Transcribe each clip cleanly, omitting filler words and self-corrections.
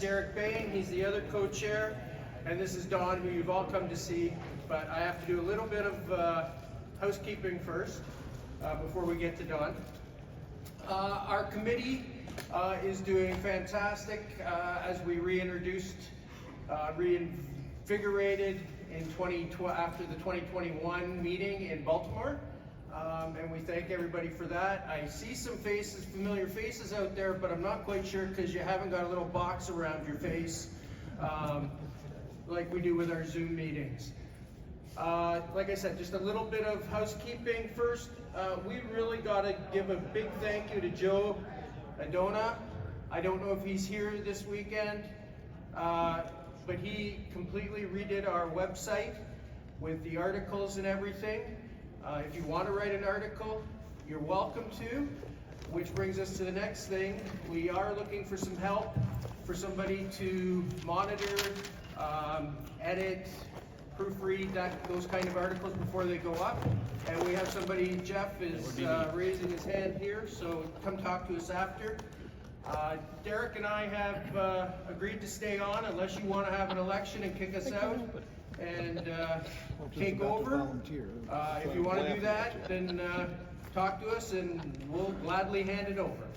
Derek Bain, he's the other co-chair, and this is Don, who you've all come to see, but I have to do a little bit of housekeeping first, before we get to Don. Our committee is doing fantastic as we reintroduced, reinvigorated in after the 2021 meeting in Baltimore. And we thank everybody for that. I see some faces, familiar faces out there, but I'm not quite sure because you haven't got a little box around your face like we do with our Zoom meetings. Like I said, just a little bit of housekeeping first. We really got to give a big thank you to Joe Adona. I don't know if he's here this weekend, but he completely redid our website with the articles and everything. If you want to write an article, you're welcome to, which brings us to the next thing. We are looking for some help for somebody to monitor, edit, proofread those kind of articles before they go up. And we have somebody, Jeff is raising his hand here, so come talk to us after. Derek and I have agreed to stay on unless you want to have an election and kick us out and take over. If you want to do that, then talk to us and we'll gladly hand it over.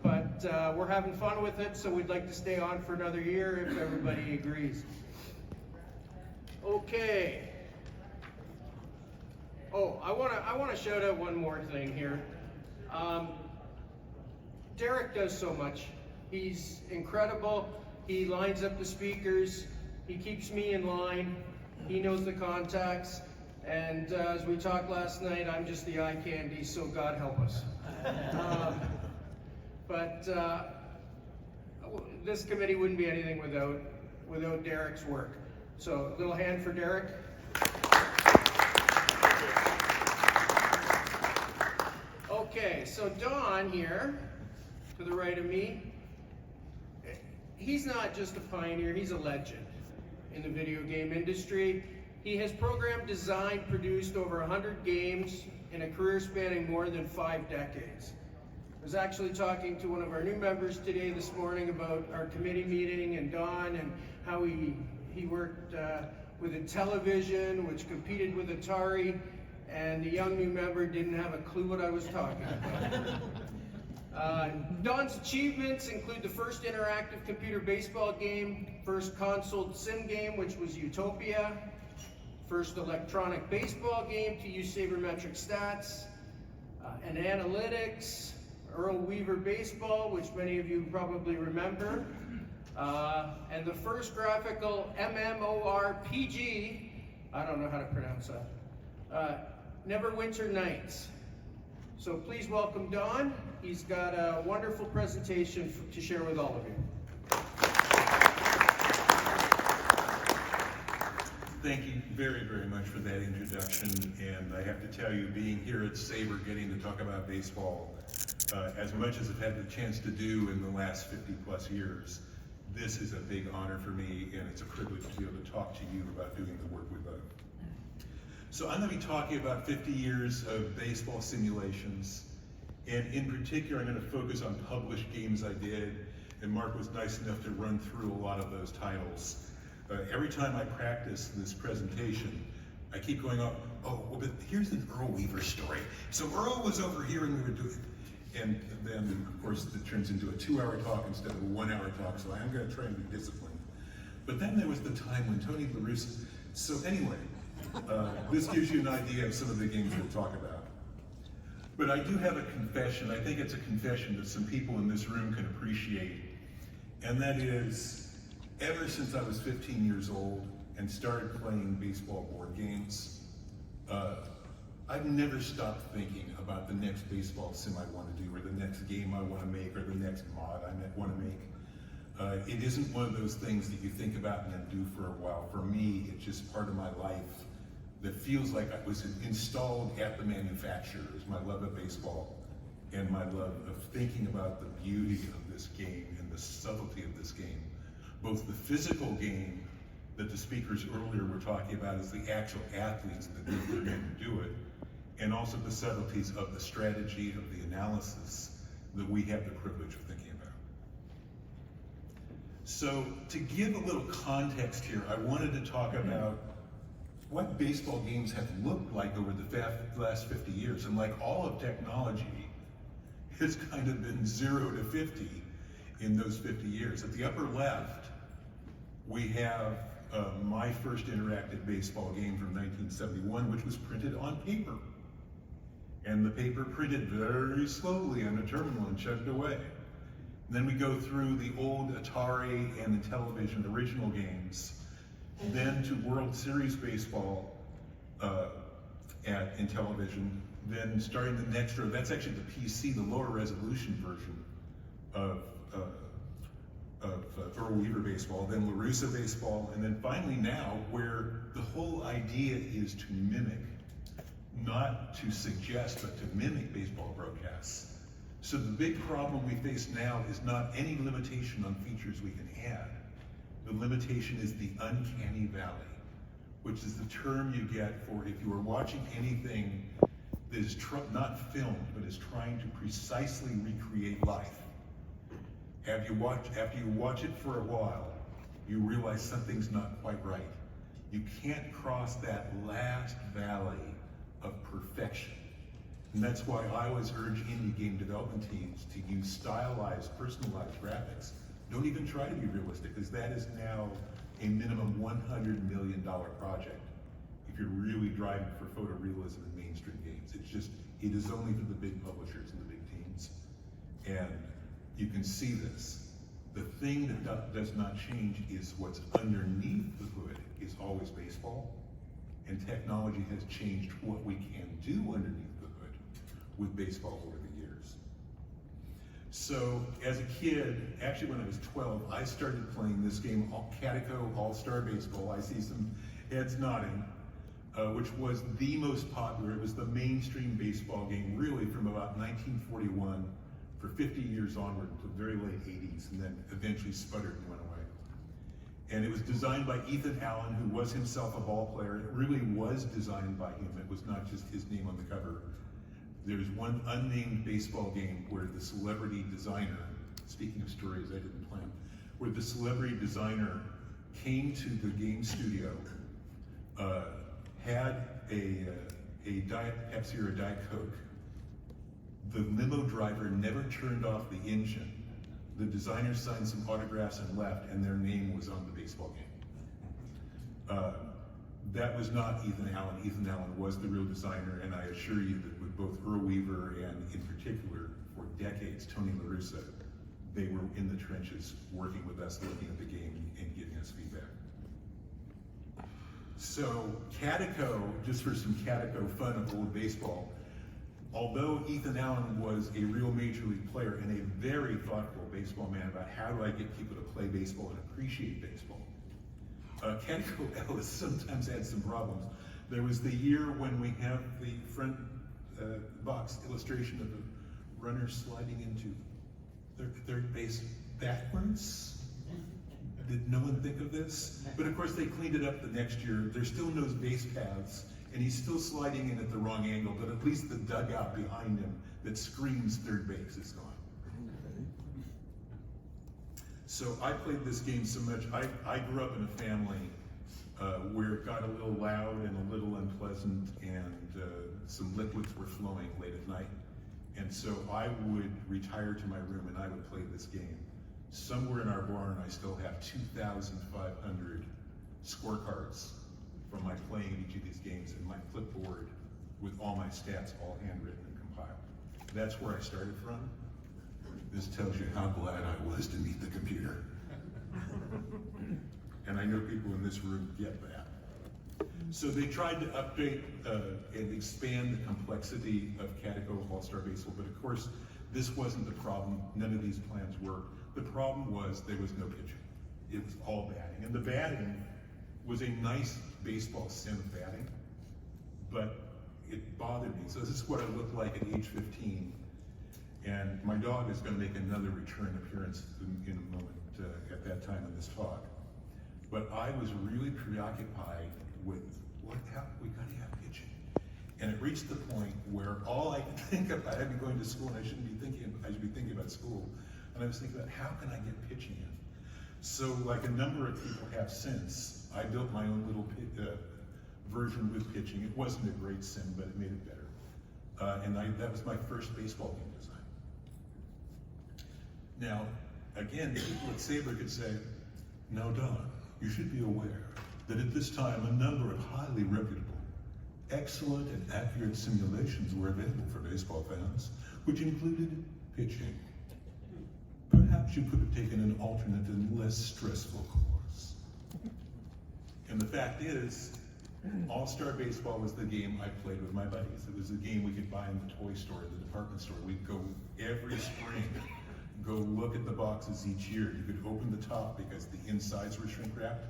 But we're having fun with it, so we'd like to stay on for another year if everybody agrees. Okay. Oh, I want to shout out one more thing here. Derek does so much. He's incredible. He lines up the speakers. He keeps me in line. He knows the contacts. And as we talked last night, I'm just the eye candy, so God help us. But this committee wouldn't be anything without Derek's work. So a little hand for Derek. Okay, so Don here, to the right of me, he's not just a pioneer, he's a legend in the video game industry. He has programmed, designed, produced over 100 games in a career spanning more than 5 decades. I was actually talking to one of our new members today this morning about our committee meeting and Don and how he worked with Intellivision, which competed with Atari, and the young new member didn't have a clue what I was talking about. Don's achievements include the first interactive computer baseball game, first console sim game, which was Utopia, first electronic baseball game to use sabermetric stats, and analytics, Earl Weaver Baseball, which many of you probably remember, and the first graphical MMORPG, I don't know how to pronounce that, Neverwinter Nights. So please welcome Don. He's got a wonderful presentation to share with all of you. Thank you very, very much for that introduction. And I have to tell you, being here at SABR, getting to talk about baseball, as much as I've had the chance to do in the last 50 plus years, this is a big honor for me, and it's a privilege to be able to talk to you about doing the work we've done. So I'm going to be talking about 50 years of baseball simulations, and in particular, I'm going to focus on published games I did, and Mark was nice enough to run through a lot of those titles. Every time I practice this presentation, I keep going up, oh, well, but here's an Earl Weaver story. So Earl was over here and we were doing, and then of course it turns into a 2-hour talk instead of a 1-hour talk, so I'm going to try and be disciplined. But then there was the time when Tony La Russa, so anyway, this gives you an idea of some of the games we'll talk about. But I do have a confession. I think it's a confession that some people in this room can appreciate, and that is, ever since I was 15 years old and started playing baseball board games, I've never stopped thinking about the next baseball sim I want to do, or the next game I want to make, or the next mod I want to make. It isn't one of those things that you think about and then do for a while. For me, it's just part of my life that feels like I was installed at the manufacturer, is my love of baseball and my love of thinking about the beauty of this game and the subtlety of this game. Both the physical game that the speakers earlier were talking about as the actual athletes that need their game to do it, and also the subtleties of the strategy, of the analysis that we have the privilege of thinking So to give a little context here, I wanted to talk about what baseball games have looked like over the last 50 years. And like all of technology, it's kind of been 0 to 50 in those 50 years. At the upper left, we have my first interactive baseball game from 1971, which was printed on paper. And the paper printed very slowly on a terminal and chugged away. And then we go through the old Atari and Intellivision original games, then to World Series Baseball at Intellivision, then starting the next row, that's actually the PC, the lower resolution version of Earl Weaver Baseball, then La Russa Baseball, and then finally now, where the whole idea is to mimic, not to suggest, but to mimic baseball broadcasts. So the big problem we face now is not any limitation on features we can add. The limitation is the uncanny valley, which is the term you get for if you are watching anything that is not filmed, but is trying to precisely recreate life. After you watch it for a while, you realize something's not quite right. You can't cross that last valley of perfection. And that's why I always urge indie game development teams to use stylized, personalized graphics. Don't even try to be realistic, because that is now a minimum $100 million project if you're really driving for photorealism in mainstream games. It is only for the big publishers and the big teams. And you can see this. The thing that does not change is what's underneath the hood is always baseball. And technology has changed what we can do underneath the hood with baseball over the years. So as a kid, actually when I was 12, I started playing this game, Catico All-Star Baseball. I see some heads nodding, which was the most popular. It was the mainstream baseball game really from about 1941 for 50 years onward until the very late 80s, and then eventually sputtered and went away. And it was designed by Ethan Allen, who was himself a ball player. It really was designed by him. It was not just his name on the cover. There's one unnamed baseball game where the celebrity designer, speaking of stories I didn't plan, where the celebrity designer came to the game studio, had a Diet Pepsi or a Diet Coke. The limo driver never turned off the engine. The designer signed some autographs and left, and their name was on the baseball game. That was not Ethan Allen. Ethan Allen was the real designer, and I assure you that with both Earl Weaver and, in particular, for decades, Tony La Russa, they were in the trenches working with us, looking at the game and giving us feedback. So, Catico, just for some Catico fun of old baseball, although Ethan Allen was a real major league player and a very thoughtful baseball man about how do I get people to play baseball and appreciate baseball, Catico Ellis sometimes had some problems. There was the year when we have the front box illustration of a runner sliding into their third base backwards. Did no one think of this? But of course they cleaned it up the next year. There's still no base paths, and he's still sliding in at the wrong angle, but at least the dugout behind him that screams third base is gone. So I played this game so much. I grew up in a family where it got a little loud and a little unpleasant, and some liquids were flowing late at night. And so I would retire to my room and I would play this game. Somewhere in our barn, I still have 2,500 scorecards from my playing each of these games and my clipboard with all my stats all handwritten and compiled. That's where I started from. This tells you how glad I was to meet the computer. And I know people in this room get that. So they tried to update and expand the complexity of Catico All-Star Baseball, but of course, this wasn't the problem. None of these plans worked. The problem was there was no pitching. It was all batting. And the batting was a nice baseball sim batting, but it bothered me. So this is what I looked like at age 15. And my dog is going to make another return appearance in a moment at that time in this talk. But I was really preoccupied with we got to have pitching. And it reached the point where all I could think about, I'd be going to school and I should be thinking about school. And I was thinking about how can I get pitching in? So like a number of people have since, I built my own little version with pitching. It wasn't a great sim, but it made it better. And that was my first baseball game design. Now, again, people at SABR could say, now Don, you should be aware that at this time a number of highly reputable, excellent and accurate simulations were available for baseball fans, which included pitching. Perhaps you could have taken an alternate and less stressful course. And the fact is, All-Star Baseball was the game I played with my buddies. It was the game we could buy in the toy store, the department store. We'd go every spring, go look at the boxes each year. You could open the top because the insides were shrink wrapped,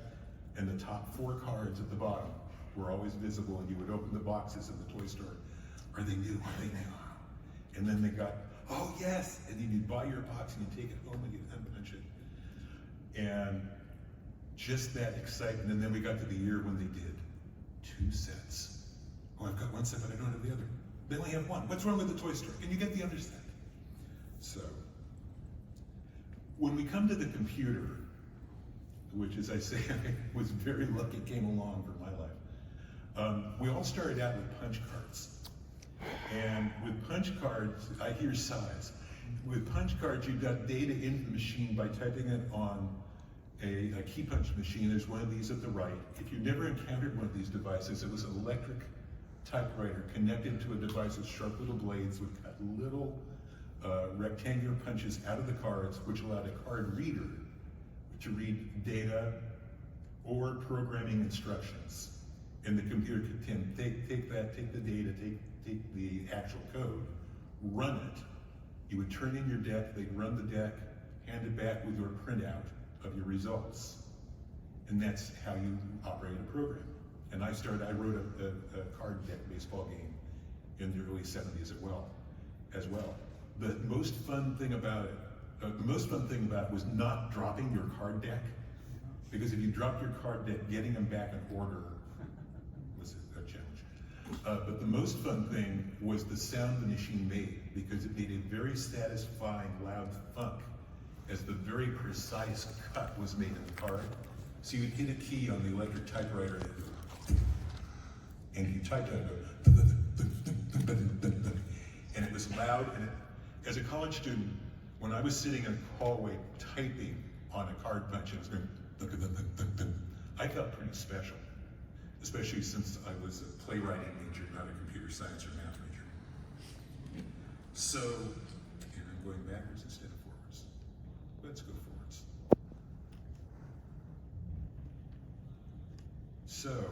and the top 4 cards at the bottom were always visible, and you would open the boxes in the toy store. Are they new? Are they new? And then they got, oh yes, and then you'd buy your box and you'd take it home and you'd unpunch it. And just that excitement, and then we got to the year when they did 2 sets. Oh, I've got 1 set, but I don't have the other. They only have 1. What's wrong with the toy store? Can you get the other set? So, when we come to the computer, which as I say, I was very lucky it came along for my life. We all started out with punch cards. And with punch cards, I hear sighs. With punch cards, you got data into the machine by typing it on a key punch machine. There's one of these at the right. If you never encountered one of these devices, it was an electric typewriter connected to a device with sharp little blades would cut little rectangular punches out of the cards, which allowed a card reader to read data or programming instructions. And the computer could take that, take the data, take the actual code, run it. You would turn in your deck, they'd run the deck, hand it back with your printout of your results. And that's how you operate a program. And I wrote a card deck baseball game in the early 70s as well. The most fun thing about it, was not dropping your card deck, because if you dropped your card deck, getting them back in order was a challenge. But the most fun thing was the sound the machine made, because it made a very satisfying loud thunk as the very precise cut was made in the card. So you'd hit a key on the electric typewriter, and if you typed it, and it was loud. And as a college student, when I was sitting in a hallway typing on a card punch, it was going, I felt pretty special, especially since I was a playwriting major, not a computer science or math major. So, and I'm going backwards instead of forwards. Let's go forwards. So,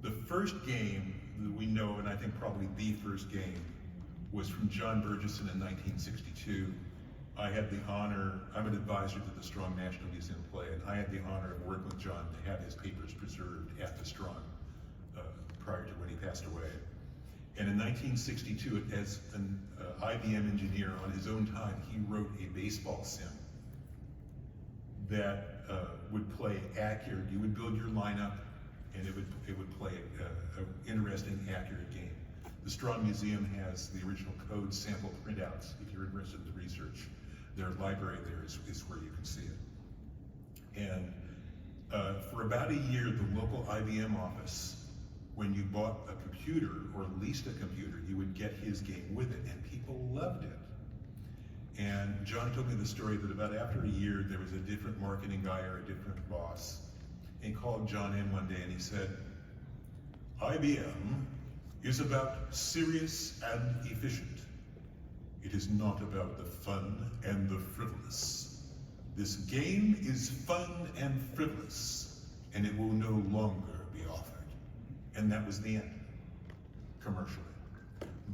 the first game that we know, and I think probably the first game, was from John Burgesson in 1962. I had the honor, I'm an advisor to the Strong National Museum Play, and I had the honor of working with John to have his papers preserved at the Strong prior to when he passed away. And in 1962, as an IBM engineer on his own time, he wrote a baseball sim that would play accurate. You would build your lineup, and it would play an interesting, accurate game. The Strong Museum has the original code sample printouts. If you're interested in the research, their library there is where you can see it. And for about a year, the local IBM office, when you bought a computer or leased a computer, you would get his game with it, and people loved it. And John told me the story that about after a year, there was a different marketing guy or a different boss. And he called John in one day and he said, IBM is about serious and efficient. It is not about the fun and the frivolous. This game is fun and frivolous, and it will no longer be offered. And that was the end, commercially.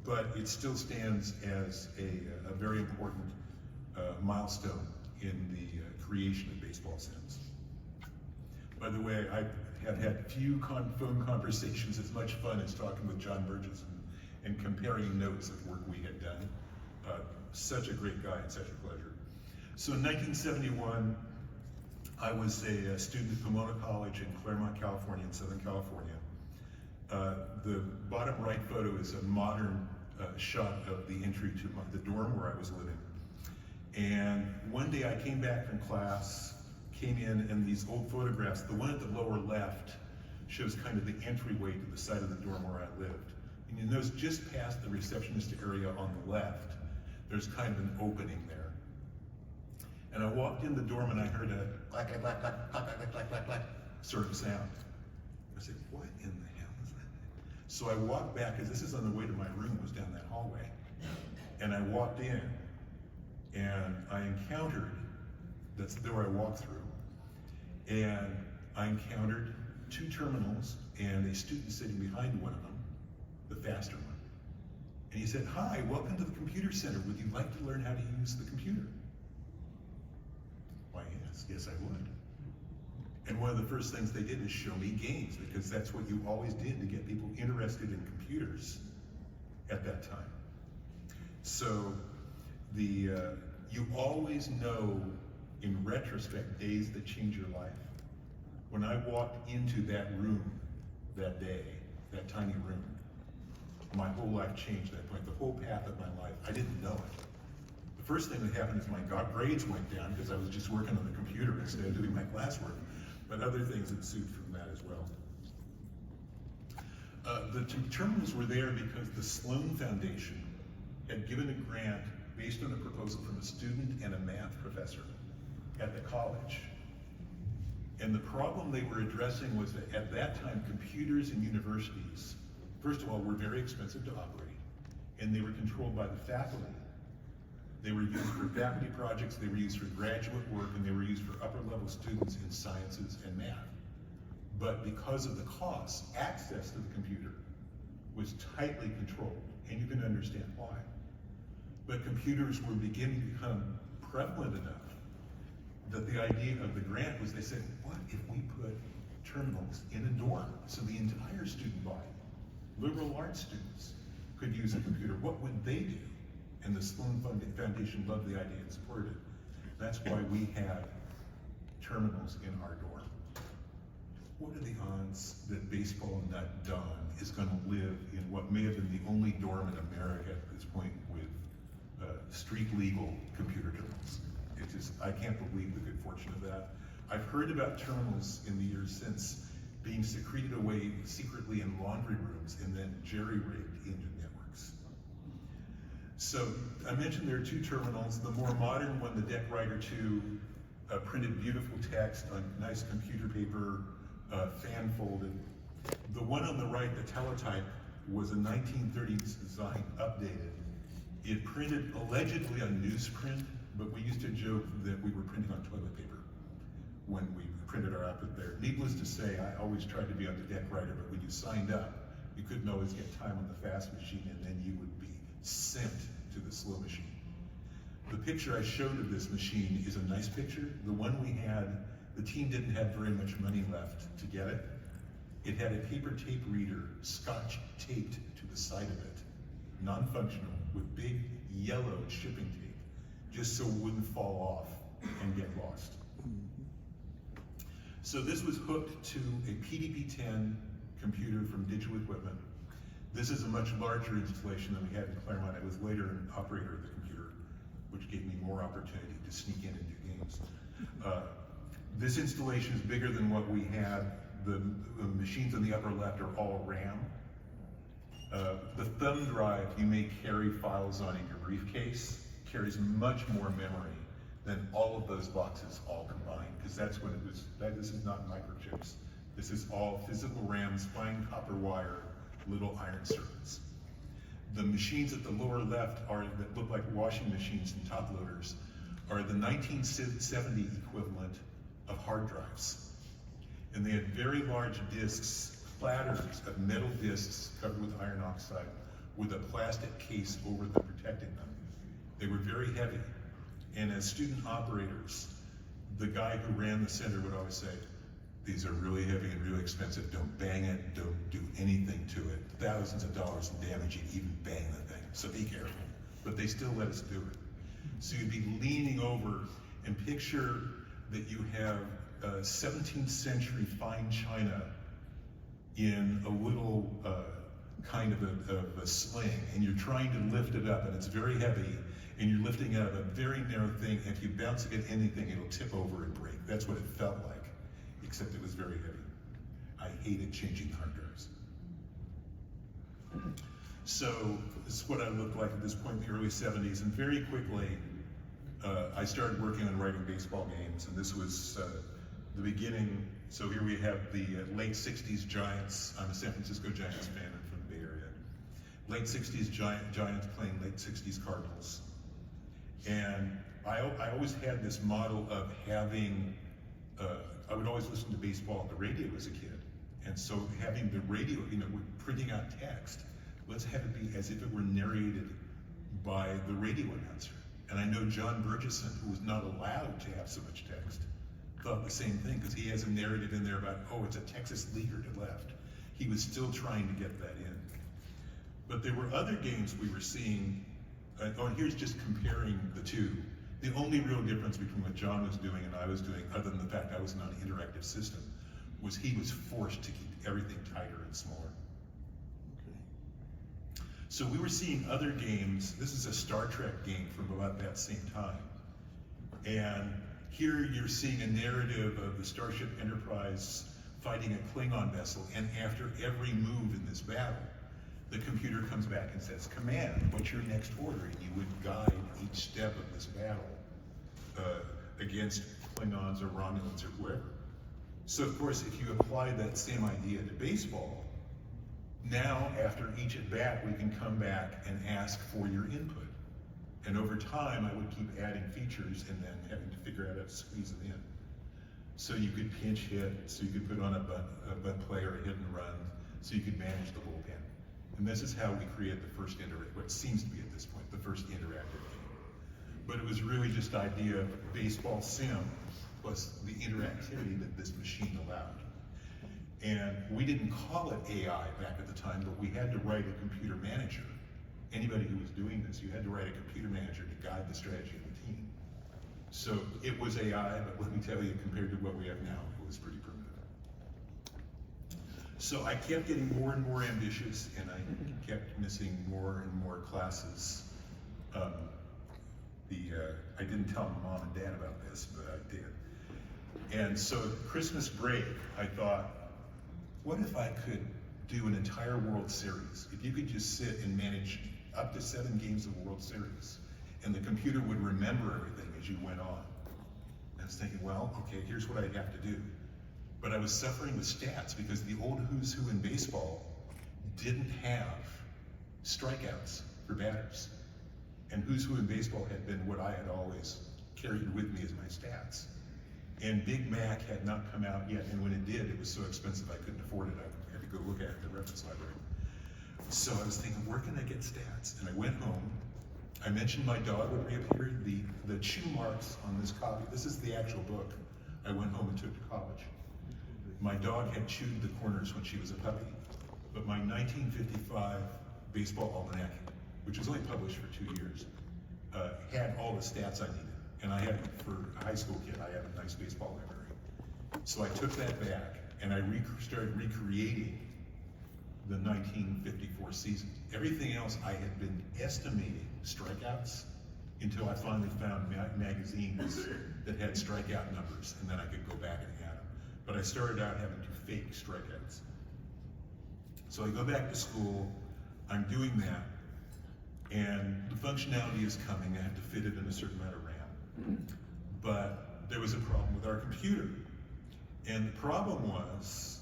But it still stands as a very important milestone in the creation of baseball sims. By the way, I have had few phone conversations as much fun as talking with John Burgess and comparing notes of work we had done. Such a great guy and such a pleasure. So in 1971, I was a student at Pomona College in Claremont, California, in Southern California. The bottom right photo is a modern shot of the entry to the dorm where I was living. And one day I came back from class, came in, and these old photographs, the one at the lower left shows kind of the entryway to the side of the dorm where I lived. And you notice just past the receptionist area on the left, there's kind of an opening there. And I walked in the dorm and I heard a clack, clack, clack, clack, clack, clack, clack, clack, clack sort of sound. I said, what in the hell is that? So I walked back, because this is on the way to my room, was down that hallway. And I walked in, and I encountered, that's the door I walked through, and I encountered two terminals and a student sitting behind one of them, the faster one. And he said, hi, welcome to the computer center. Would you like to learn how to use the computer? Why, yes, I would. And one of the first things they did is show me games, because that's what you always did to get people interested in computers at that time. So you always know, in retrospect, days that change your life. When I walked into that room that day, that tiny room, my whole life changed at that point, the whole path of my life. I didn't know it. The first thing that happened is my grades went down because I was just working on the computer instead of doing my classwork. But other things ensued from that as well. The terminals were there because the Sloan Foundation had given a grant based on a proposal from a student and a math professor at the college. And the problem they were addressing was that at that time, computers in universities, first of all, were very expensive to operate, and they were controlled by the faculty. They were used for faculty projects, they were used for graduate work, and they were used for upper level students in sciences and math. But because of the costs, access to the computer was tightly controlled, and you can understand why. But computers were beginning to become prevalent enough that the idea of the grant was, they said, what if we put terminals in a dorm so the entire student body, liberal arts students, could use a computer? What would they do? And the Sloan Foundation loved the idea and supported it. That's why we have terminals in our dorm. What are the odds that baseball nut Don is going to live in what may have been the only dorm in America at this point with street legal computer terminals? It's just, I can't believe the good fortune of that. I've heard about terminals in the years since being secreted away secretly in laundry rooms and then jerry-rigged into networks. So I mentioned there are two terminals. The more modern one, the Deck Writer 2, printed beautiful text on nice computer paper, fan-folded. The one on the right, the teletype, was a 1930s design, updated. It printed allegedly on newsprint, but we used to joke that we were printing on toilet paper when we printed our output there. Needless to say, I always tried to be on the Deck Writer, but when you signed up, you couldn't always get time on the fast machine, and then you would be sent to the slow machine. The picture I showed of this machine is a nice picture. The one we had, the team didn't have very much money left to get it. It had a paper tape reader scotch taped to the side of it, non-functional, with big yellow shipping tape, just so it wouldn't fall off and get lost. So this was hooked to a PDP-10 computer from Digital Equipment. This is a much larger installation than we had in Claremont. I was later an operator of the computer, which gave me more opportunity to sneak in and do games. This installation is bigger than what we had. The machines on the upper left are all RAM. The thumb drive you may carry files on in your briefcase carries much more memory than all of those boxes all combined, because that's when it was, this is not microchips. This is all physical RAMs, fine copper wire, little iron circuits. The machines at the lower left that look like washing machines and top loaders are the 1970 equivalent of hard drives. And they had very large discs, platters of metal discs covered with iron oxide with a plastic case over them protecting them. They were very heavy. And as student operators, the guy who ran the center would always say, these are really heavy and really expensive. Don't bang it, don't do anything to it. Thousands of dollars in damage, you'd even bang the thing, so be careful. But they still let us do it. So you'd be leaning over and picture that you have 17th century fine china in a little kind of a sling, and you're trying to lift it up, and it's very heavy, and you're lifting out of a very narrow thing. If you bounce it at anything, it'll tip over and break. That's what it felt like, except it was very heavy. I hated changing hard drives. So this is what I looked like at this point in the early 70s, and very quickly I started working on writing baseball games, and this was the beginning. So here we have the late 60s Giants. I'm a San Francisco Giants fan, I'm from the Bay Area. Late 60s Giants playing late 60s Cardinals. And I always had this model of having, I would always listen to baseball on the radio as a kid. And so having the radio, we're printing out text, let's have it be as if it were narrated by the radio announcer. And I know John Burgesson, who was not allowed to have so much text, thought the same thing, because he has a narrative in there about, oh, it's a Texas leader to left. He was still trying to get that in. But there were other games we were seeing, and here's just comparing the two. The only real difference between what John was doing and I was doing, other than the fact I was on an interactive system, was he was forced to keep everything tighter and smaller. So we were seeing other games. This is a Star Trek game from about that same time. And here you're seeing a narrative of the Starship Enterprise fighting a Klingon vessel, and after every move in this battle, the computer comes back and says, "Command, what's your next order?" And you would guide each step of this battle against Klingons or Romulans or whoever. So of course, if you apply that same idea to baseball, now after each at bat, we can come back and ask for your input. And over time, I would keep adding features and then having to figure out how to squeeze them in. So you could pinch hit, so you could put on a bunt play or a hit and run, so you could manage the bullpen. And this is how we create the first what seems to be at this point, the first interactive game. But it was really just the idea of baseball sim plus the interactivity that this machine allowed. And we didn't call it AI back at the time, but we had to write a computer manager. Anybody who was doing this, you had to write a computer manager to guide the strategy of the team. So it was AI, but let me tell you, compared to what we have now, it was pretty primitive. So I kept getting more and more ambitious, and I kept missing more and more classes. I didn't tell my mom and dad about this, but I did. And so Christmas break, I thought, what if I could do an entire World Series? If you could just sit and manage up to 7 games of World Series, and the computer would remember everything as you went on. And I was thinking, well, okay, here's what I'd have to do. But I was suffering with stats because the old who's who in baseball didn't have strikeouts for batters. And who's who in baseball had been what I had always carried with me as my stats. And Big Mac had not come out yet, and when it did, it was so expensive I couldn't afford it. I had to go look at it in the reference library. So I was thinking, where can I get stats? And I went home. I mentioned my dog would reappear. The chew marks on this copy, this is the actual book I went home and took to college. My dog had chewed the corners when she was a puppy, but my 1955 baseball almanac, which was only published for 2 years, had all the stats I needed. And I had, for a high school kid, I had a nice baseball library. So I took that back and I started recreating the 1954 season. Everything else I had been estimating strikeouts until I finally found magazines that had strikeout numbers, and then I could go back and add them. But I started out having to fake strikeouts. So I go back to school, I'm doing that, and the functionality is coming. I have to fit it in a certain amount of RAM. But there was a problem with our computer. And the problem was,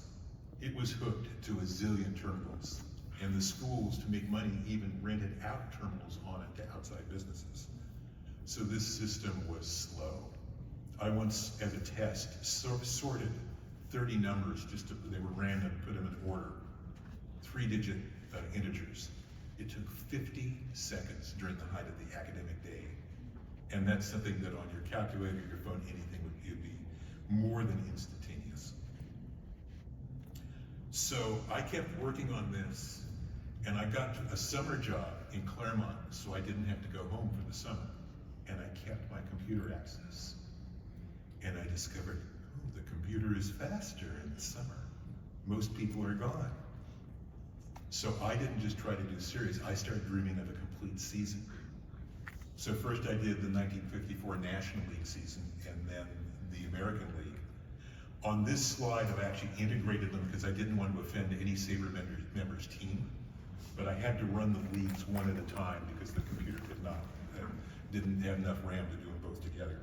it was hooked to a zillion terminals. And the schools, to make money, even rented out terminals on it to outside businesses. So this system was slow. I once, as a test, sorted 30 numbers, they were random, put them in order, 3-digit integers. It took 50 seconds during the height of the academic day. And that's something that on your calculator, your phone, anything would be more than instantaneous. So I kept working on this, and I got a summer job in Claremont, so I didn't have to go home for the summer. And I kept my computer access. And I discovered, oh, the computer is faster in the summer. Most people are gone. So I didn't just try to do series, I started dreaming of a complete season. So first I did the 1954 National League season and then the American League. On this slide, I've actually integrated them because I didn't want to offend any SABR members team, but I had to run the leagues one at a time because the computer didn't have enough RAM to do them both together.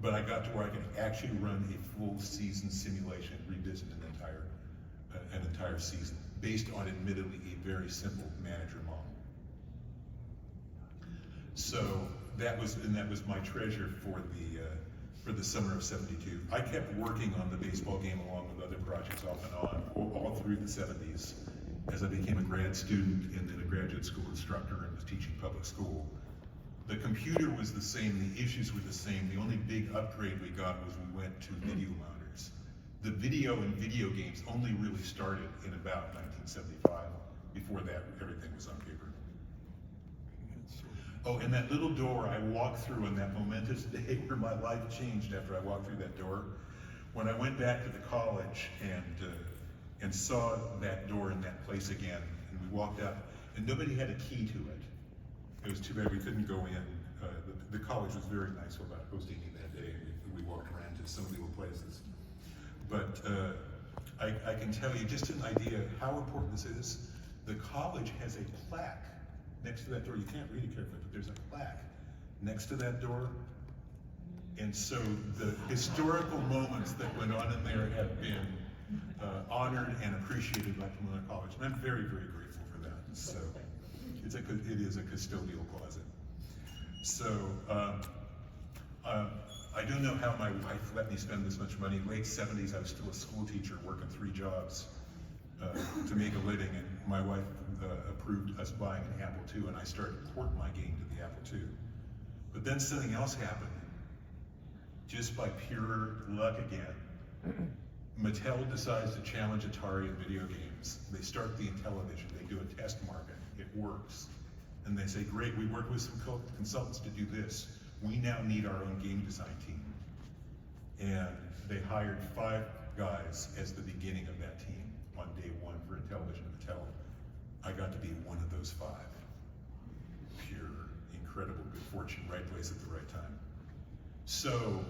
But I got to where I could actually run a full season simulation, revisit an entire season, based on admittedly a very simple manager model. So that was my treasure for the summer of '72. I kept working on the baseball game along with other projects off and on, all through the '70s, as I became a grad student and then a graduate school instructor and was teaching public school. The computer was the same, the issues were the same. The only big upgrade we got was we went to video monitors. The video and video games only really started in about 1975. Before that, everything was on paper. Oh, and that little door I walked through on that momentous day where my life changed after I walked through that door, when I went back to the college and saw that door in that place again, and we walked out, and nobody had a key to it. It was too bad we couldn't go in. The college was very nice about hosting me that day. We walked around to some of the little places. But I can tell you just an idea of how important this is. The college has a plaque next to that door. You can't read it carefully, but there's a plaque next to that door. And so the historical moments that went on in there have been honored and appreciated by Pomona College. And I'm very, very grateful for that. So it is a custodial closet. So I don't know how my wife let me spend this much money. Late '70s, I was still a school teacher working 3 jobs to make a living, and my wife approved us buying an Apple II, and I started porting my game to the Apple II. But then something else happened. Just by pure luck again, Mattel decides to challenge Atari in video games. They start the Intellivision. They do a test market. It works. And they say, great, we work with some consultants to do this. We now need our own game design team. And they hired 5 guys as the beginning of that team on day 1 for Intellivision Mattel. I got to be one of those 5. Pure, incredible good fortune, right place at the right time. So,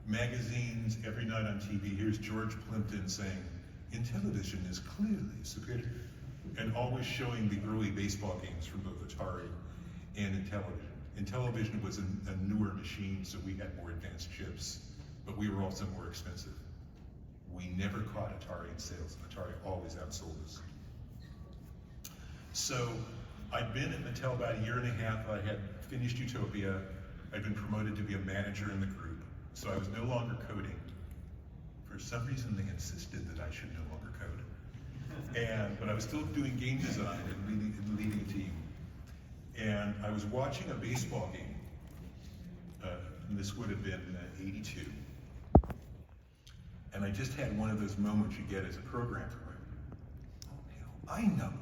magazines, every night on TV, here's George Plimpton saying, Intellivision is clearly superior, and always showing the early baseball games from both Atari and Intellivision. Intellivision was a newer machine, so we had more advanced chips, but we were also more expensive. We never caught Atari in sales. Atari always outsold us. So I'd been at Mattel about a year and a half. I had finished Utopia. I'd been promoted to be a manager in the group, so I was no longer coding. For some reason, they insisted that I should no longer code. But I was still doing game design and leading a team. And I was watching a baseball game. And this would have been '82. And I just had one of those moments you get as a programmer. Oh, hell,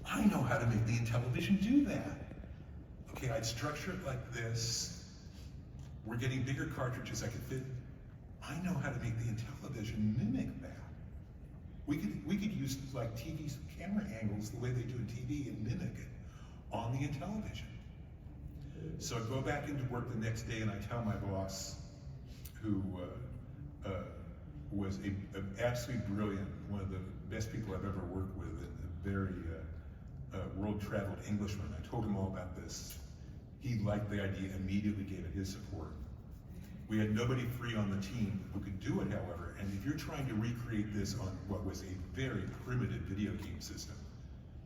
I know how to make the Intellivision do that. Okay, I'd structure it like this. We're getting bigger cartridges I could fit. I know how to make the Intellivision mimic that. We could use like TV camera angles the way they do in TV and mimic it on the Intellivision. So I go back into work the next day and I tell my boss, who was absolutely brilliant, one of the best people I've ever worked with, and a very world-traveled Englishman. I told him all about this. He liked the idea, immediately gave it his support. We had nobody free on the team who could do it, however, and if you're trying to recreate this on what was a very primitive video game system,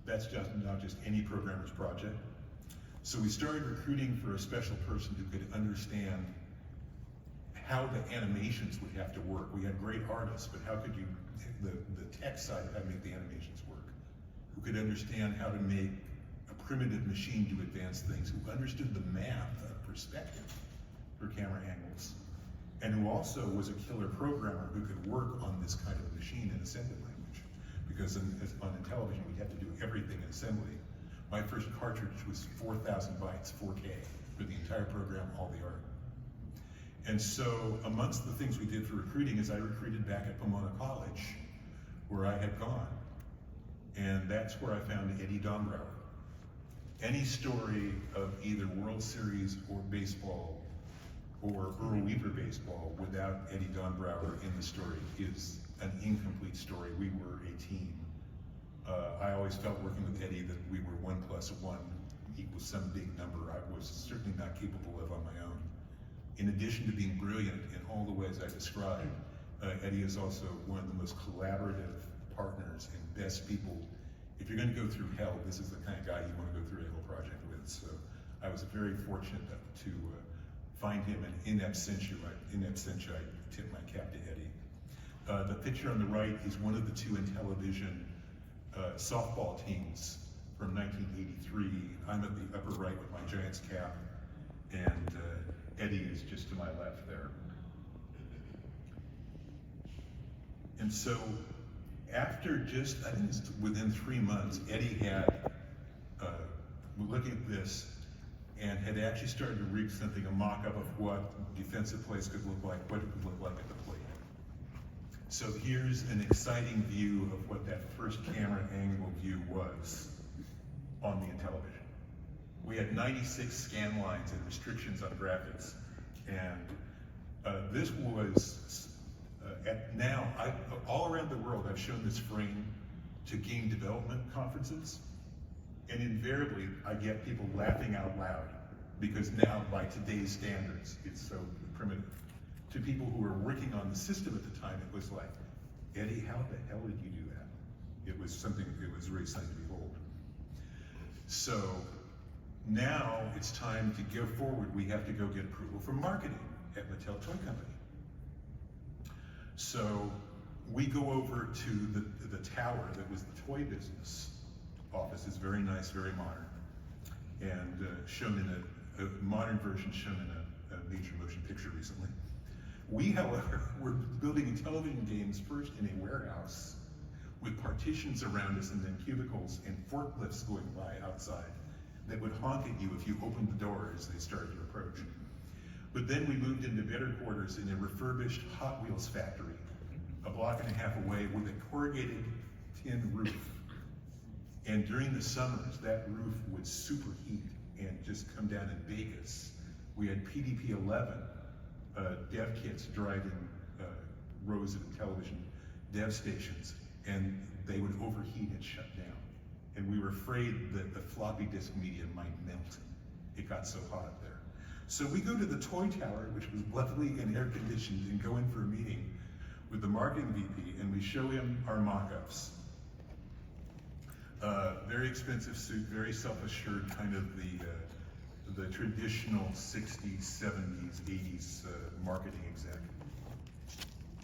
that's just not just any programmer's project. So we started recruiting for a special person who could understand how the animations would have to work. We had great artists, but how could you, the tech side of how to make the animations work, who could understand how to make a primitive machine do advanced things, who understood the math of perspective for camera angles, and who also was a killer programmer who could work on this kind of machine in assembly language. Because on Intellivision, we'd have to do everything in assembly. My first cartridge was 4,000 bytes, 4K, for the entire program, all the art. And so amongst the things we did for recruiting is I recruited back at Pomona College, where I had gone. And that's where I found Eddie Dombrauer. any story of either World Series or baseball or Earl Weaver Baseball without Eddie Donbrower in the story is an incomplete story. We were a team. I always felt working with Eddie that we were 1 + 1 equals some big number I was certainly not capable of on my own. In addition to being brilliant in all the ways I described, Eddie is also one of the most collaborative partners and best people. If you're going to go through hell, this is the kind of guy you want to go through a hell project with. So I was very fortunate to find him, and in absentia, I tip my cap to Eddie. The picture on the right is one of the 2 Intellivision softball teams from 1983. I'm at the upper right with my Giants cap, and Eddie is just to my left there. And so after just, I think it's within 3 months, Eddie had, looking at this, and had actually started to rig something, a mock-up of what defensive plays could look like, what it would look like at the plate. So here's an exciting view of what that first camera angle view was on the Intellivision. We had 96 scan lines and restrictions on graphics, and this was, all around the world, I've shown this frame to game development conferences, and invariably I get people laughing out loud, because now by today's standards, it's so primitive. To people who were working on the system at the time, it was like, Eddie, how the hell did you do that? It was something, it was really something to behold. So now it's time to go forward. We have to go get approval from marketing at Mattel Toy Company. So we go over to the tower that was the toy business office. It's very nice, very modern, and shown in a modern version shown in a major motion picture recently. We, however, were building Intellivision games first in a warehouse with partitions around us and then cubicles and forklifts going by outside that would honk at you if you opened the door as they started to approach. But then we moved into better quarters in a refurbished Hot Wheels factory, a block and a half away, with a corrugated tin roof. And during the summers, that roof would superheat and just come down and bake us. We had PDP-11 dev kits driving rows of Intellivision dev stations, and they would overheat and shut down. And we were afraid that the floppy disk media might melt. It got so hot up there. So we go to the toy tower, which was lovely and air conditioned, and go in for a meeting with the marketing VP, and we show him our mock-ups. Very expensive suit, very self-assured, kind of the traditional 60s, 70s, 80s marketing exec.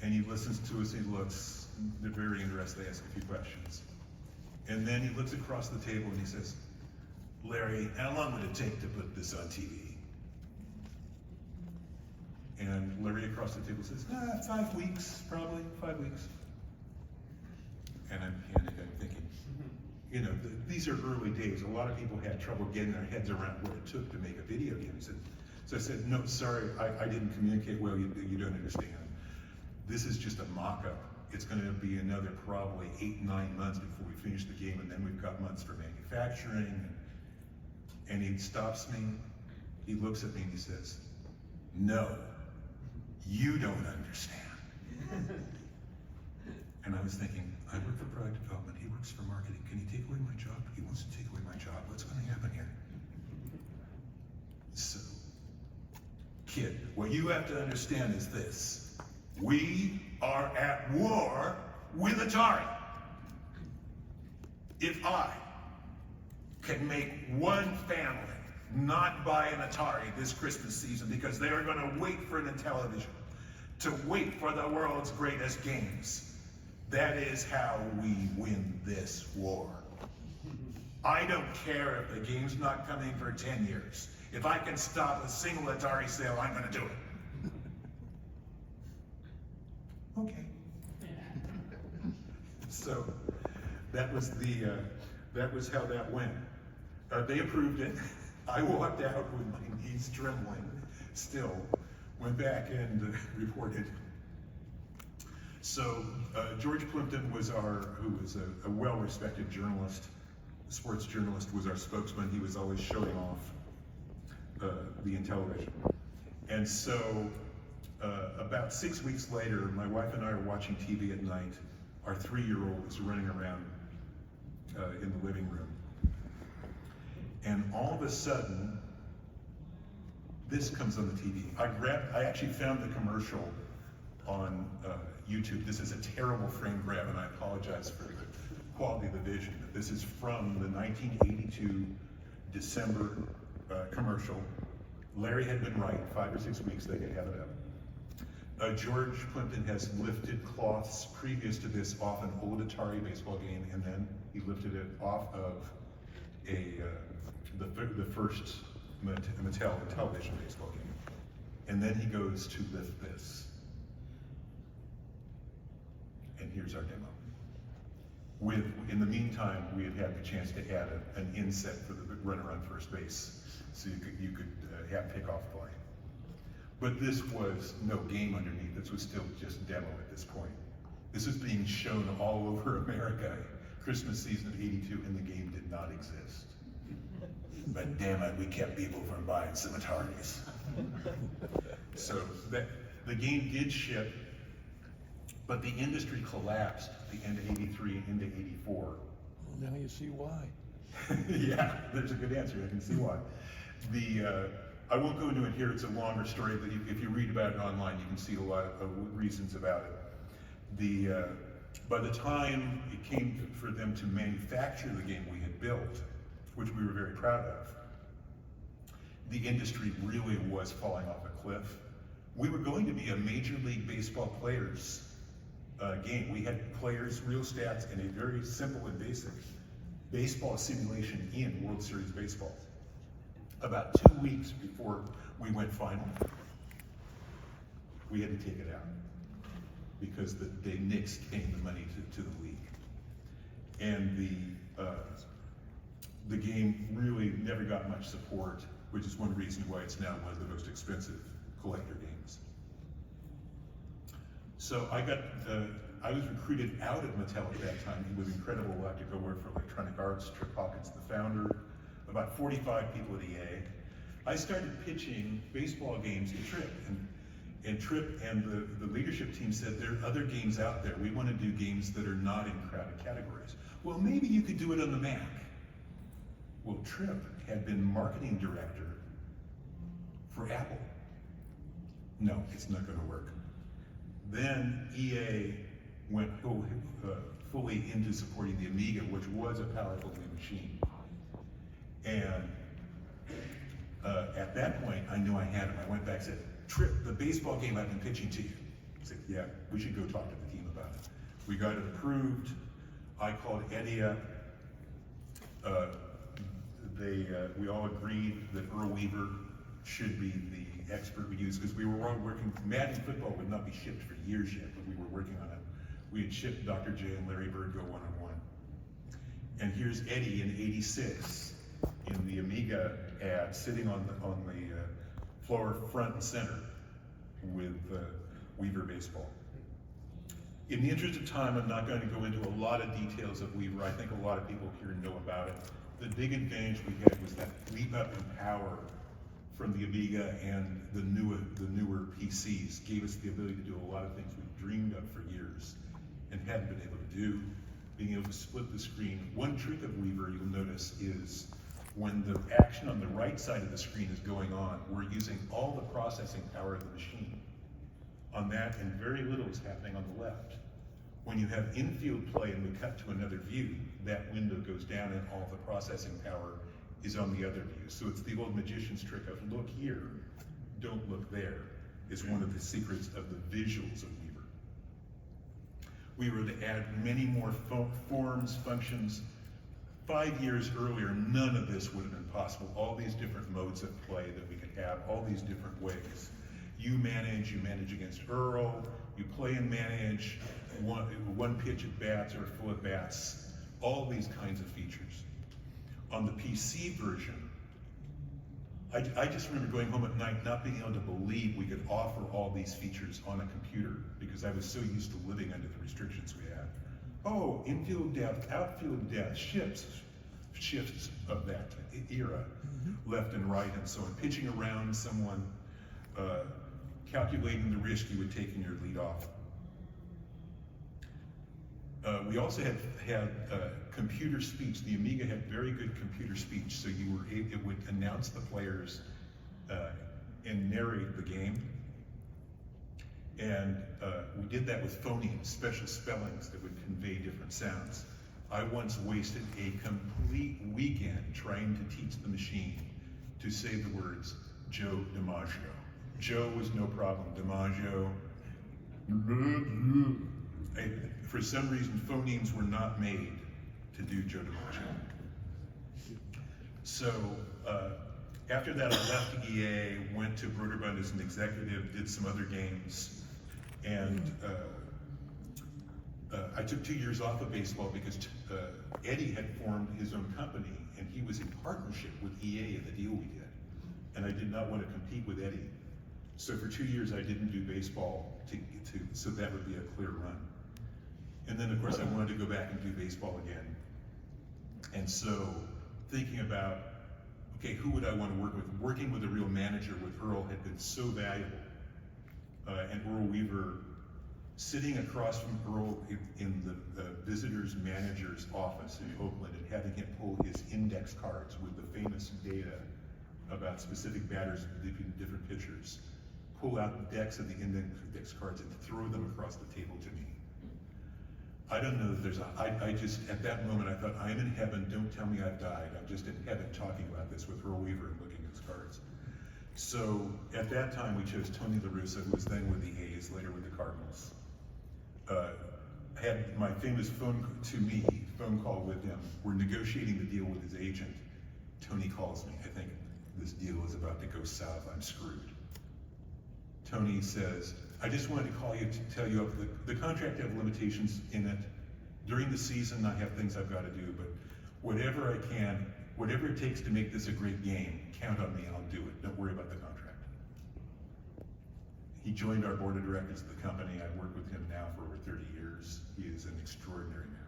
And he listens to us, he looks, they're very interested, they ask a few questions. And then he looks across the table and he says, Larry, how long would it take to put this on TV? And Larry across the table says, 5 weeks, probably, 5 weeks. And I'm thinking, you know, these are early days. A lot of people had trouble getting their heads around what it took to make a video game. So I said, no, sorry, I didn't communicate well, you don't understand. This is just a mock-up. It's going to be another probably 8-9 months before we finish the game, and then we've got months for manufacturing. And he stops me, he looks at me and he says, no, you don't understand. And I was thinking, I work for product development, he works for marketing. Can he take away my job? He wants to take away my job. What's going to happen here? So, kid, what you have to understand is this. We are at war with Atari. If I can make one family not buy an Atari this Christmas season because they are going to wait for an Intellivision, to wait for the world's greatest games, that is how we win this war. I don't care if the game's not coming for 10 years. If I can stop a single Atari sale, I'm going to do it. Okay. So that was how that went. They approved it. I walked out with my knees trembling. Still went back and reported. So George Plimpton was who was a well-respected journalist, sports journalist, was our spokesman. He was always showing off the Intellivision. And so about 6 weeks later, my wife and I are watching TV at night. Our 3-year-old is running around in the living room. And all of a sudden, this comes on the TV. I actually found the commercial on YouTube. This is a terrible frame grab, and I apologize for the quality of the vision. But this is from the 1982 December commercial. Larry had been right, 5 or 6 weeks they could have it up. George Plimpton has lifted cloths previous to this off an old Atari baseball game, and then he lifted it off of the first Mattel Intellivision baseball game. And then he goes to lift this. And here's our demo. In the meantime, we had had the chance to add an inset for the runner on first base, so you could have pickoff play. But this was no game underneath. This was still just demo at this point. This was being shown all over America, Christmas season of '82, and the game did not exist. But damn it, we kept people from buying some Ataris. So the game did ship, but the industry collapsed at the end of '83 into '84. Well, now you see why. Yeah, there's a good answer. I can see why. I won't go into it here. It's a longer story, but if you read about it online, you can see a lot of reasons about it. By the time it came for them to manufacture the game we had built, which we were very proud of, the industry really was falling off a cliff. We were going to be a Major League Baseball players game. We had players, real stats, and a very simple and basic baseball simulation in World Series Baseball. About 2 weeks before we went final, we had to take it out because the Knicks came the money to the league. And the game really never got much support, which is one reason why it's now one of the most expensive collector games. So I was recruited out of Mattel at that time. It was incredible luck to go work for Electronic Arts, Trip Hawkins, the founder, about 45 people at EA. I started pitching baseball games to Trip, and Trip and the leadership team said, there are other games out there. We want to do games that are not in crowded categories. Well, maybe you could do it on the Mac. Well, Trip had been marketing director for Apple. No, it's not going to work. Then EA went fully into supporting the Amiga, which was a powerful new machine. And at that point, I knew I had him. I went back and said, Trip, the baseball game I've been pitching to you. He said, yeah, we should go talk to the team about it. We got it approved. I called Eddie up. We all agreed that Earl Weaver should be the expert we use, because we were all working. Madden football would not be shipped for years yet, but we were working on it. We had shipped Dr. J and Larry Bird go one-on-one. And here's Eddie in '86 in the Amiga ad, sitting on the floor front and center with Weaver Baseball. In the interest of time, I'm not going to go into a lot of details of Weaver. I think a lot of people here know about it. The big advantage we had was that leap up in power from the Amiga, and the newer PCs gave us the ability to do a lot of things we dreamed of for years and hadn't been able to do. Being able to split the screen. One trick of Weaver you'll notice is when the action on the right side of the screen is going on, we're using all the processing power of the machine on that, and very little is happening on the left. When you have infield play and we cut to another view, that window goes down and all the processing power is on the other view. So it's the old magician's trick of look here, don't look there, is one of the secrets of the visuals of Weaver. We were to add many more forms, functions. 5 years earlier, none of this would have been possible. All these different modes of play that we could have, all these different ways. You manage against Earl, you play and manage, one pitch at bats or full at bats, all these kinds of features. On the PC version, I just remember going home at night not being able to believe we could offer all these features on a computer, because I was so used to living under the restrictions we had. Oh, infield depth, outfield depth, shifts of that era, left and right, and so in pitching around someone, calculating the risk you would take in your leadoff. We also had computer speech. The Amiga had very good computer speech, so it would announce the players and narrate the game. And we did that with phonemes, special spellings that would convey different sounds. I once wasted a complete weekend trying to teach the machine to say the words Joe DiMaggio. Joe was no problem. DiMaggio. For some reason, phonemes were not made to do Joe DiMaggio. So after that, I left EA, went to Broderbund as an executive, did some other games, and I took 2 years off of baseball because Eddie had formed his own company, and he was in partnership with EA in the deal we did, and I did not want to compete with Eddie. So for 2 years, I didn't do baseball, so that would be a clear run. And then, of course, I wanted to go back and do baseball again. And so, thinking about, okay, who would I want to work with? Working with a real manager with Earl had been so valuable. And Earl Weaver, sitting across from Earl in the visitor's manager's office in Oakland and having him pull his index cards with the famous data about specific batters, different pitchers, pull out the decks of the index cards and throw them across the table to me. I don't know that I just, at that moment, I thought, I'm in heaven, don't tell me I've died. I'm just in heaven talking about this with Earl Weaver and looking at his cards. So, at that time, we chose Tony La Russa, who was then with the A's, later with the Cardinals. I had my famous phone call with him. We're negotiating the deal with his agent. Tony calls me, I think this deal is about to go south, I'm screwed. Tony says, I just wanted to call you to tell you the contract have limitations in it. During the season, I have things I've got to do, but whatever I can, whatever it takes to make this a great game, count on me, I'll do it. Don't worry about the contract. He joined our board of directors of the company. I've worked with him now for over 30 years. He is an extraordinary man.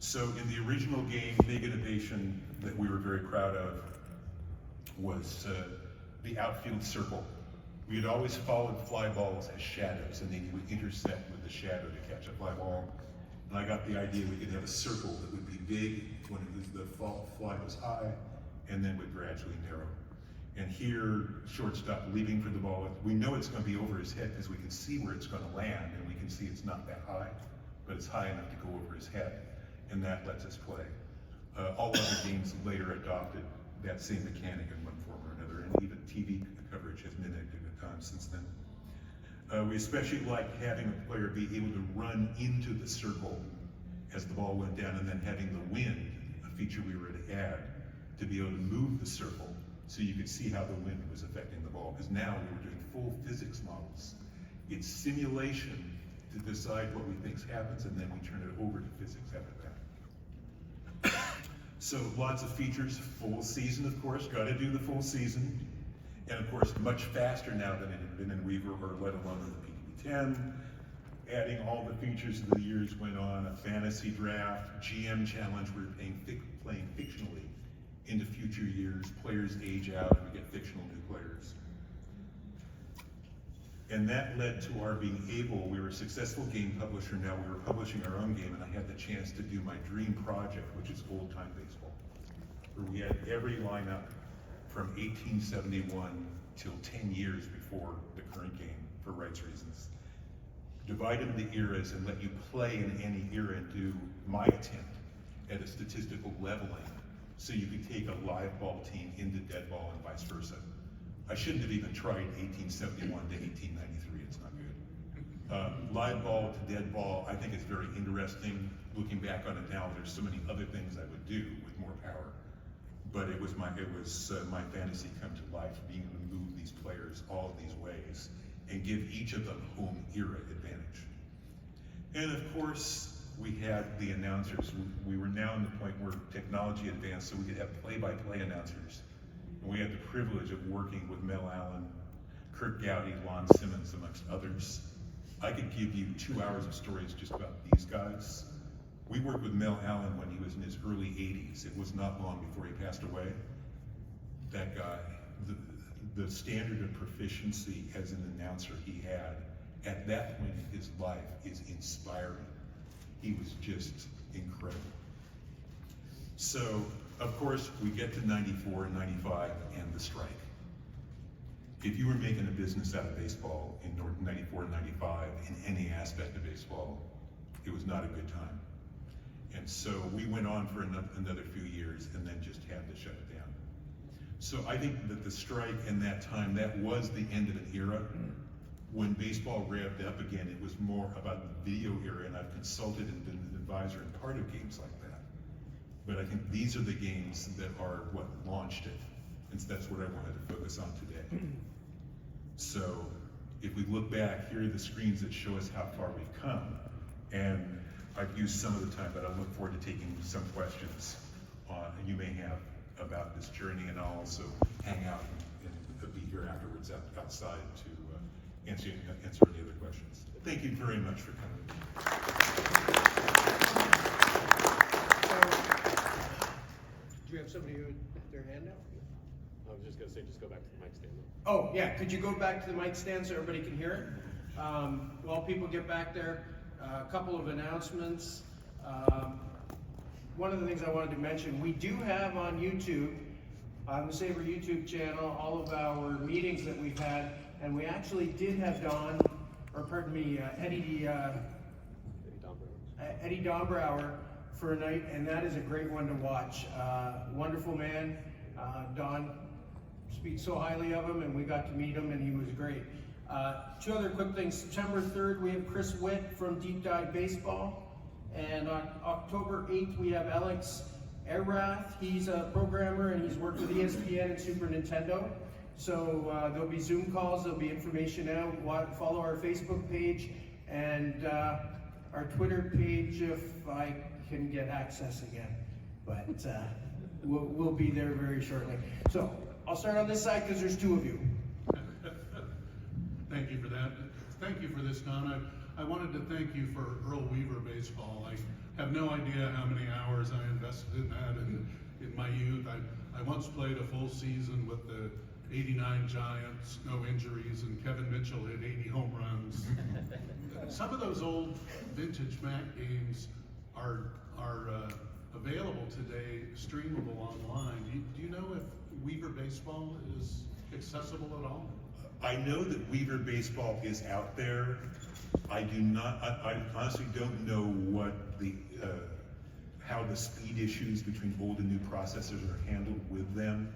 So in the original game, big innovation that we were very proud of was the outfield circle. We had always followed fly balls as shadows, and then you would intersect with the shadow to catch a fly ball. And I got the idea we could have a circle that would be big when the fly was high, and then would gradually narrow. And here, shortstop leaping for the ball. We know it's going to be over his head because we can see where it's going to land, and we can see it's not that high, but it's high enough to go over his head, and that lets us play. All other games later adopted that same mechanic in one form or another, and even TV coverage has mimicked it at times since then. We especially liked having a player be able to run into the circle as the ball went down, and then having the wind, a feature we were to add, to be able to move the circle so you could see how the wind was affecting the ball. Because now we were doing full physics models. It's simulation to decide what we think happens, and then we turn it over to physics after that. So lots of features, full season, of course, got to do the full season. And of course, much faster now than it had been in Weaver, or let alone in the PDB-10. Adding all the features as the years went on, a fantasy draft, GM challenge, we were playing fictionally into future years. Players age out, and we get fictional new players. And that led to our being able, we were a successful game publisher now, we were publishing our own game, and I had the chance to do my dream project, which is old-time baseball, where we had every lineup from 1871 till 10 years before the current game for rights reasons. Divide them into eras and let you play in any era and do my attempt at a statistical leveling so you could take a live ball team into dead ball and vice versa. I shouldn't have even tried 1871 to 1893, it's not good. Live ball to dead ball, I think is very interesting. Looking back on it now, there's so many other things I would do with more power. But it was my fantasy come to life, being able to move these players all of these ways and give each of them home era advantage. And of course, we had the announcers. We were now in the point where technology advanced, so we could have play-by-play announcers. And we had the privilege of working with Mel Allen, Kurt Gowdy, Lon Simmons, amongst others. I could give you 2 hours of stories just about these guys. We worked with Mel Allen when he was in his early 80s. It was not long before he passed away. That guy, the standard of proficiency as an announcer he had at that point in his life is inspiring. He was just incredible. So, of course, we get to 94 and 95 and the strike. If you were making a business out of baseball in 94 and 95, in any aspect of baseball, it was not a good time. And so we went on for another few years and then just had to shut it down. So I think that the strike and that time, that was the end of an era. When baseball revved up again, it was more about the video era, and I've consulted and been an advisor in part of games like that. But I think these are the games that are what launched it, and so that's what I wanted to focus on today. So if we look back, here are the screens that show us how far we've come, and I've used some of the time, but I look forward to taking some questions you may have about this journey, and I'll also hang out and be here afterwards outside to answer any other questions. Thank you very much for coming. Do you have somebody with their hand out? I was just gonna say, just go back to the mic stand. Oh, yeah, could you go back to the mic stand so everybody can hear it? While people get back there, a couple of announcements. One of the things I wanted to mention, we do have on YouTube, on the SABR YouTube channel, all of our meetings that we've had, and we actually did have Eddie Dombrower for a night, and that is a great one to watch. Wonderful man. Don speaks so highly of him, and we got to meet him, and he was great. Two other quick things. September 3rd, we have Chris Witt from Deep Dive Baseball. And on October 8th, we have Alex Erath. He's a programmer, and he's worked with ESPN and Super Nintendo. So there'll be Zoom calls, there'll be information out. Follow our Facebook page and our Twitter page if I can get access again. But we'll be there very shortly. So I'll start on this side because there's two of you. Thank you for that. Thank you for this, Don. I wanted to thank you for Earl Weaver Baseball. I have no idea how many hours I invested in that in my youth. I once played a full season with the '89 Giants, no injuries, and Kevin Mitchell hit 80 home runs. Some of those old vintage Mac games are available today, streamable online. Do you know if Weaver Baseball is accessible at all? I know that Weaver Baseball is out there. I do not. I honestly don't know what how the speed issues between old and new processors are handled with them.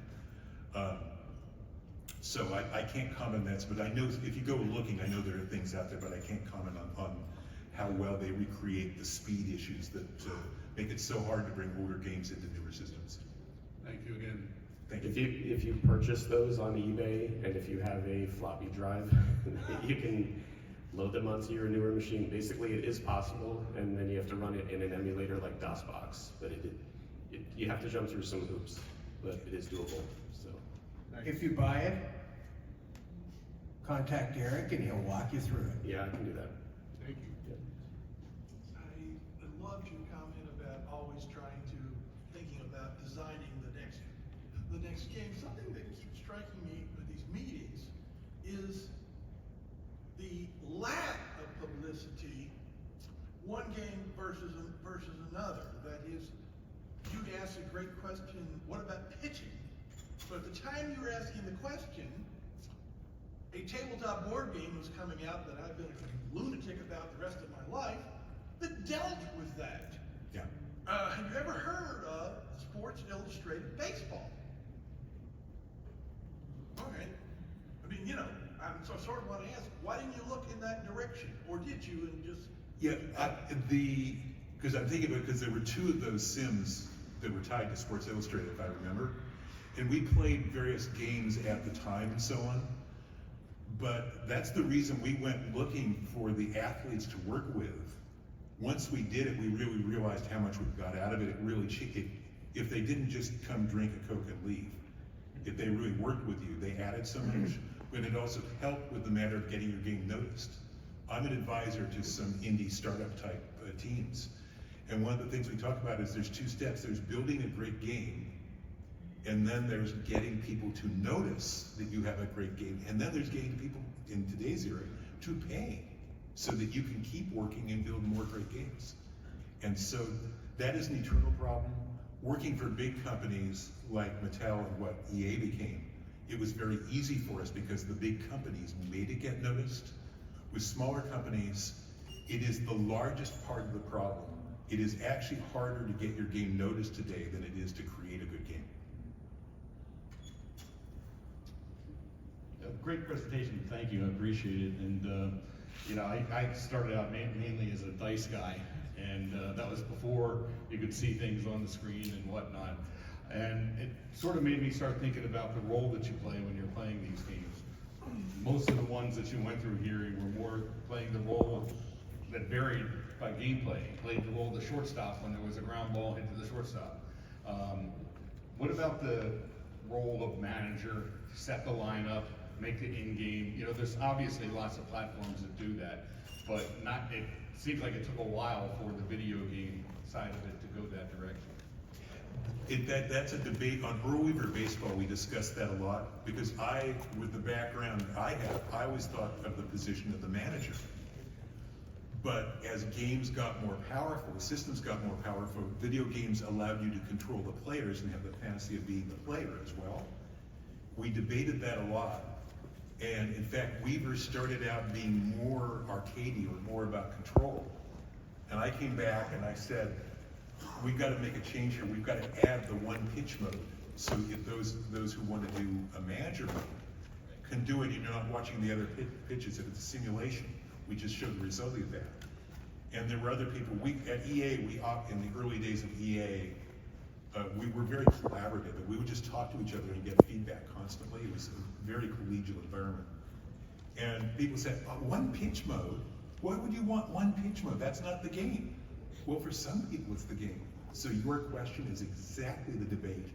So I can't comment on that. But I know if you go looking, I know there are things out there, but I can't comment on how well they recreate the speed issues that make it so hard to bring older games into newer systems. Thank you again. Thank you. If you purchase those on eBay, and if you have a floppy drive, you can load them onto your newer machine. Basically, it is possible, and then you have to run it in an emulator like DOSBox. But you have to jump through some hoops, but it is doable. So, If you buy it, contact Eric and he'll walk you through it. yeah, I can do that. Thank you. I loved your comment about always thinking about designing the next game. Something that keeps striking me with these meetings is the lack of publicity, one game versus another. That is, you asked a great question, what about pitching? But at the time you were asking the question, a tabletop board game was coming out that I've been a lunatic about the rest of my life that dealt with that. Yeah. Have you ever heard of Sports Illustrated Baseball? Okay. I mean, so I sort of want to ask, why didn't you look in that direction? Or did you and just... Yeah, because I'm thinking about it, because there were two of those sims that were tied to Sports Illustrated, if I remember. And we played various games at the time and so on. But that's the reason we went looking for the athletes to work with. Once we did it, we really realized how much we got out of it. It really, if they didn't just come drink a Coke and leave, if they really worked with you, they added so much. But it also helped with the matter of getting your game noticed. I'm an advisor to some indie startup type teams. And one of the things we talk about is there's two steps. There's building a great game, and then there's getting people to notice that you have a great game, and then there's getting people in today's era to pay so that you can keep working and build more great games. And so that is an eternal problem. Working for big companies like Mattel and what EA became, it was very easy for us because the big companies made it get noticed. With smaller companies, it is the largest part of the problem. It is actually harder to get your game noticed today than it is to create a good game. Great presentation, thank you, I appreciate it. And you know, I started out mainly as a dice guy, and that was before you could see things on the screen and whatnot. And it sort of made me start thinking about the role that you play when you're playing these games. Most of the ones that you went through here were more playing the role that varied by gameplay. You played the role of the shortstop when there was a ground ball hit to the shortstop. What about the role of manager, set the lineup, make the in-game? You know, there's obviously lots of platforms that do that, but it seems like it took a while for the video game side of it to go that direction. That's a debate on Earl Weaver Baseball. We discussed that a lot because with the background I have, I always thought of the position of the manager. But as games got more powerful, systems got more powerful, video games allowed you to control the players and have the fantasy of being the player as well. We debated that a lot. And in fact, Weaver started out being more arcadey or more about control. And I came back and I said, we've got to make a change here. We've got to add the one pitch mode. So if those who want to do a manager mode can do it and you're not watching the other pitches. If it's a simulation, we just showed the result of that. And there were other people. At EA, in the early days of EA, we were very collaborative, and we would just talk to each other and get feedback constantly. It was a very collegial environment. And people said, one pitch mode? Why would you want one pitch mode? That's not the game. Well, for some people, it's the game. So your question is exactly the debate.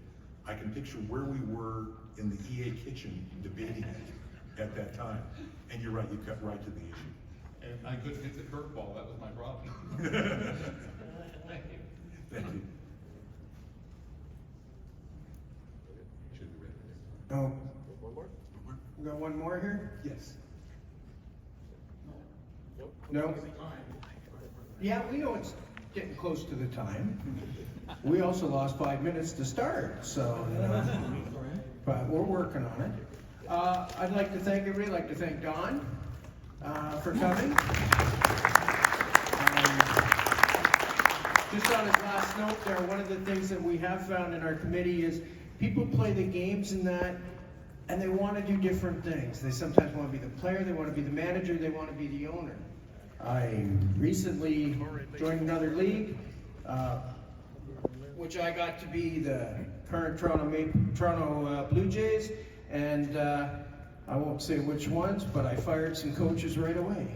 I can picture where we were in the EA kitchen debating it at that time. And you're right, you cut right to the issue. And I couldn't hit the curveball, that was my problem. Thank you. Thank you. Oh, we got one more here? Yes. No? Yeah, we know it's getting close to the time. We also lost 5 minutes to start, so, but we're working on it. I'd like to thank everybody. I'd like to thank Don for coming. Just on his last note there, one of the things that we have found in our committee is people play the games and they want to do different things. They sometimes want to be the player, they want to be the manager, they want to be the owner. I recently joined another league, which I got to be the current Toronto Blue Jays, and I won't say which ones, but I fired some coaches right away.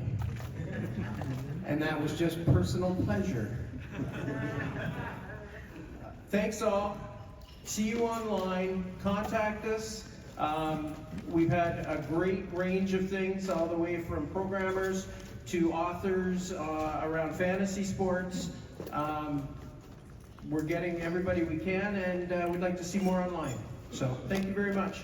And that was just personal pleasure. Thanks all. See you online. Contact us. We've had a great range of things, all the way from programmers to authors around fantasy sports. We're getting everybody we can, and we'd like to see more online. So thank you very much.